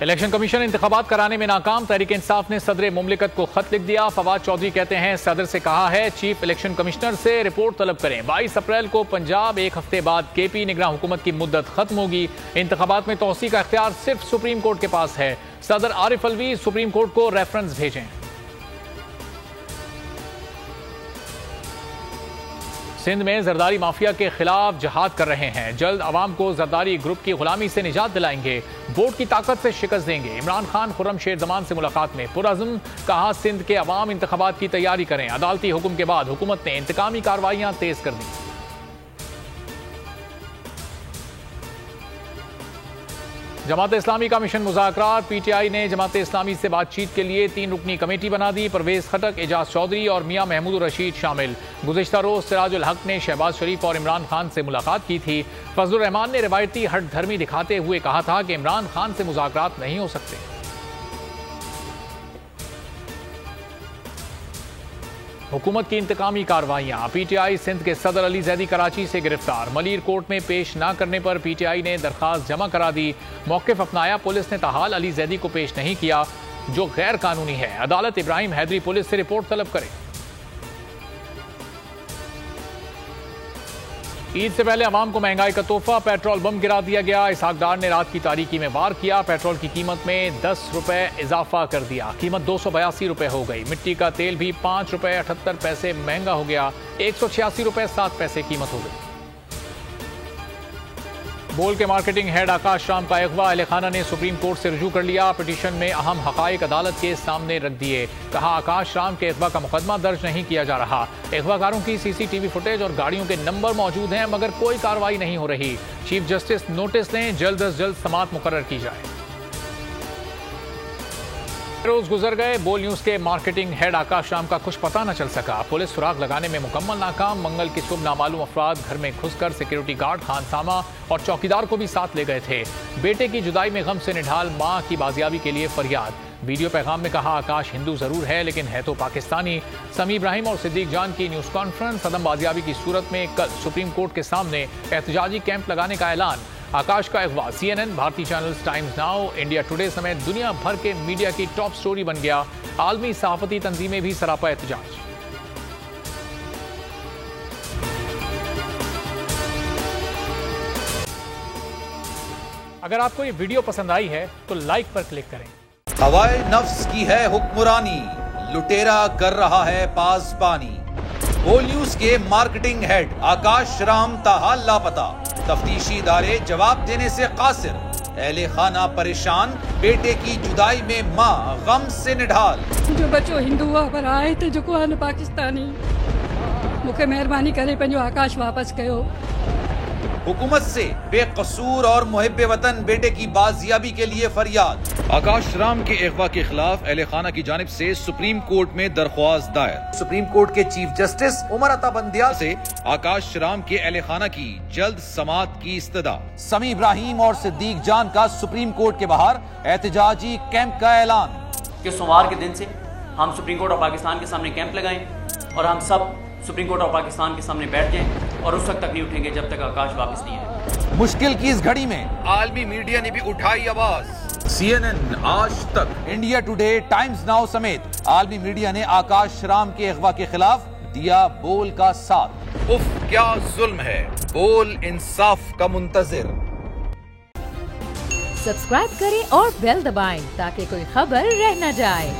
Election commission इंतखाबात कराने में नाकाम। तहरीक इंसाफ ने सदर मुमलिकत को खत लिख दिया। फवाद चौधरी कहते हैं सदर से कहा है चीफ इलेक्शन कमिश्नर से रिपोर्ट तलब करें। 22 अप्रैल को पंजाब, एक हफ्ते बाद केपी निगरान हुकूमत की मुद्दत खत्म होगी। इंतखाबात में तौसी का इख्तियार सिर्फ सुप्रीम कोर्ट के पास है। सदर आरिफ अलवी सुप्रीम कोर्ट को रेफरेंस भेजें। सिंध में जरदारी माफिया के खिलाफ जहाद कर रहे हैं। जल्द अवाम को जरदारी ग्रुप की गुलामी से निजात दिलाएंगे, वोट की ताकत से शिकस्त देंगे। इमरान खान खुर्रम शेर जमान से मुलाकात में पुरअज़्म, कहा सिंध के अवाम इंतखाबात की तैयारी करें। अदालती हुक्म के बाद हुकूमत ने इंतकामी कार्रवाइयां तेज कर दी। जमात इस्लामी का मिशन मुज़ाकरात। पीटीआई ने जमात इस्लामी से बातचीत के लिए 3 रुकनी कमेटी बना दी। परवेज खटक, एजाज चौधरी और मियां महमूद रशीद शामिल। गुज़िश्ता रोज सिराजुल हक ने शहबाज शरीफ और इमरान खान से मुलाकात की थी। फजलुर रहमान ने रिवायती हट धर्मी दिखाते हुए कहा था कि इमरान खान से मुज़ाकरात नहीं हो सकते। हुकूमत की इंतकामी कार्रवाइयां। पीटीआई सिंध के सदर अली जैदी कराची से गिरफ्तार। मलीर कोर्ट में पेश न करने पर पीटीआई ने दरखास्त जमा करा दी। मौक़िफ़ अपनाया, पुलिस ने ताहाल अली जैदी को पेश नहीं किया जो गैर कानूनी है। अदालत इब्राहिम हैदरी पुलिस से रिपोर्ट तलब करे। ईद से पहले अवाम को महंगाई का तोहफा, पेट्रोल बम गिरा दिया गया। इसहाक डार ने रात की तारीकी में वार किया। पेट्रोल की कीमत में 10 रुपए इजाफा कर दिया। कीमत 282 रुपए हो गई। मिट्टी का तेल भी 5 रुपए 78 पैसे महंगा हो गया। 186 रुपए 7 पैसे कीमत हो गई। बोल के मार्केटिंग हेड आकाश राम का अगवा अहले खाना ने सुप्रीम कोर्ट से रुजू कर लिया। पिटीशन में अहम हकाइक अदालत के सामने रख दिए। कहा आकाश राम के अगवा का मुकदमा दर्ज नहीं किया जा रहा। अगवाकारों की सीसीटीवी फुटेज और गाड़ियों के नंबर मौजूद हैं, मगर कोई कार्रवाई नहीं हो रही। चीफ जस्टिस नोटिस दें, जल्द अज जल्द समाअत मुकर्रर की जाए। रोज गुजर गए। बोल न्यूज के मार्केटिंग हेड आकाश राम का कुछ पता न चल सका। पुलिस सुराग लगाने में मुकम्मल नाकाम। मंगल की सुबह नामालूम अफराद घर में घुसकर सिक्योरिटी गार्ड, खानसामा और चौकीदार को भी साथ ले गए थे। बेटे की जुदाई में गम से निढाल मां की बाजियाबी के लिए फरियाद। वीडियो पैगाम में कहा आकाश हिंदू जरूर है लेकिन है तो पाकिस्तानी। समी इब्राहिम और सिद्दीक जान की न्यूज कॉन्फ्रेंस। अदम बाजियाबी की सूरत में कल सुप्रीम कोर्ट के सामने एहतजाजी कैंप लगाने का ऐलान। आकाश का अगवा CNN, भारतीय channels, times now, India today समेत दुनिया भर के मीडिया की टॉप स्टोरी बन गया। आलमी सहाफती तंजीमें भी सरापा एहतजाज। अगर आपको ये वीडियो पसंद आई है तो लाइक पर क्लिक करें। हवाए नफ्स की है हुक्मरानी, लुटेरा कर रहा है पासबानी। बोल न्यूज के मार्केटिंग हेड आकाश राम ताहाल लापता। तफ्तीशी इदारे जवाब देने से कासिर। अहले खाना परेशान, बेटे की जुदाई में मां गम से निढाल। जो बच्चो हिंदू हुआ पर आए थे जो को आने पाकिस्तानी, मुझे मेहरबानी करे पंजो आकाश वापस कयो। हुकूमत से बेकसूर और मुहिब्बे वतन बेटे की बाजियाबी के लिए फरियाद। आकाश राम के अगवा के खिलाफ अहले खाना की जानिब से सुप्रीम कोर्ट में दरख्वास्त दायर। सुप्रीम कोर्ट के चीफ जस्टिस उमर अता बंदियाल से आकाश राम के अहले खाना की जल्द समाअत की इस्तदा। समी इब्राहिम और सिद्दीक जान का सुप्रीम कोर्ट के बाहर एहतजाजी कैंप का ऐलान। कि सोमवार के दिन से हम सुप्रीम कोर्ट ऑफ पाकिस्तान के सामने कैंप लगाएं और हम सब सुप्रीम कोर्ट ऑफ पाकिस्तान के सामने बैठ जाएं और उस वक्त तक नहीं उठेंगे जब तक आकाश वापस नहीं है। मुश्किल की इस घड़ी में आलमी मीडिया ने भी उठाई आवाज। CNN, आज तक, इंडिया टुडे, टाइम्स नाउ समेत आलमी मीडिया ने आकाश राम के अगवा के खिलाफ दिया बोल का साथ। उफ क्या जुल्म है। बोल इंसाफ का मुंतजिर। सब्सक्राइब करें और बेल दबाएं ताकि कोई खबर रह न जाए।